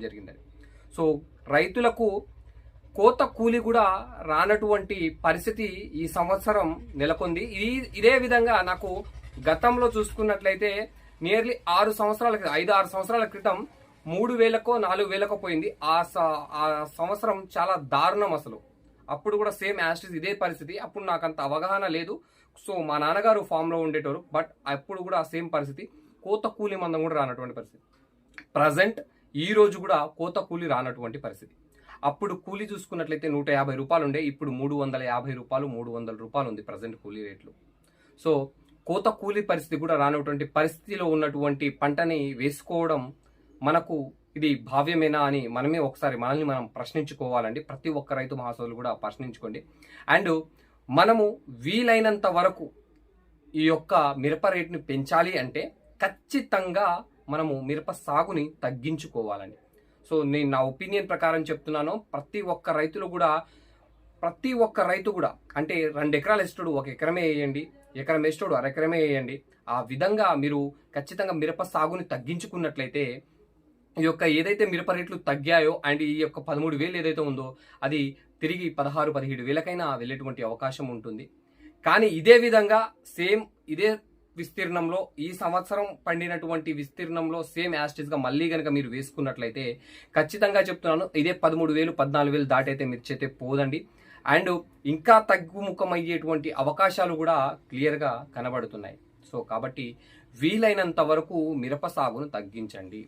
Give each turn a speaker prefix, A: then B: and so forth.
A: జరిగిందని. సో రైతులకు కోత కూలి కూడా రానటువంటి పరిస్థితి ఈ సంవత్సరం నెలకొంది. ఇదే విధంగా నాకు గతంలో చూసుకున్నట్లయితే నియర్లీ 6 సంవత్సరాల 5-6 సంవత్సరాల క్రితం 3,000కో 4,000కో పోయింది. ఆ సంవత్సరం చాలా దారుణం అసలు. అప్పుడు కూడా సేమ్ యాస్టిస్ ఇదే పరిస్థితి. అప్పుడు నాకు అంత అవగాహన లేదు. సో మా నాన్నగారు ఫామ్లో ఉండేటోరు. బట్ అప్పుడు కూడా సేమ్ పరిస్థితి. కోత కూలి మందం కూడా రానటువంటి పరిస్థితి. ప్రజెంట్ ఈ రోజు కూడా కోత కూలి రానటువంటి పరిస్థితి. అప్పుడు కూలీ చూసుకున్నట్లయితే 150 రూపాయలు ఉండే, ఇప్పుడు 350 రూపాయలు 300 రూపాయలు ఉంది ప్రజెంట్ కూలీ రేట్లు. సో కోత కూలీ పరిస్థితి కూడా రానటువంటి పరిస్థితిలో ఉన్నటువంటి పంటని వేసుకోవడం మనకు ఇది భావ్యమేనా అని మనమే ఒకసారి మనల్ని మనం ప్రశ్నించుకోవాలండి. ప్రతి ఒక్క రైతు మహాసోదరులు కూడా ప్రశ్నించుకోండి. అండ్ మనము వీలైనంత వరకు ఈ యొక్క మిరప రేటుని పెంచాలి అంటే ఖచ్చితంగా మనము మిరప సాగుని తగ్గించుకోవాలండి. సో నేను నా ఒపీనియన్ ప్రకారం చెప్తున్నాను. ప్రతి ఒక్క రైతు కూడా అంటే 2 ఎకరాలు వేసేటోడు 1 ఎకరమే వేయండి, ఎకరం వేసేటోడు అరెకరమే వేయండి. ఆ విధంగా మీరు ఖచ్చితంగా మిరప సాగుని తగ్గించుకున్నట్లయితే ఈ యొక్క ఏదైతే మిరప రేట్లు తగ్గాయో అండ్ ఈ యొక్క 13,000 ఏదైతే ఉందో అది తిరిగి 16,000-17,000కైనా వెళ్ళేటువంటి అవకాశం ఉంటుంది. కానీ ఇదే విధంగా ఇదే విస్తీర్ణంలో ఈ సంవత్సరం పండినటువంటి విస్తీర్ణంలో సేమ్ యాస్టిస్గా మళ్ళీ కనుక మీరు వేసుకున్నట్లయితే ఖచ్చితంగా చెప్తున్నాను, ఇదే 13,000 14,000 దాటైతే మిర్చి అయితే పోదండి. అండ్ ఇంకా తగ్గుముఖం అయ్యేటువంటి అవకాశాలు కూడా క్లియర్గా కనబడుతున్నాయి. సో కాబట్టి వీలైనంత వరకు మిరప సాగును తగ్గించండి.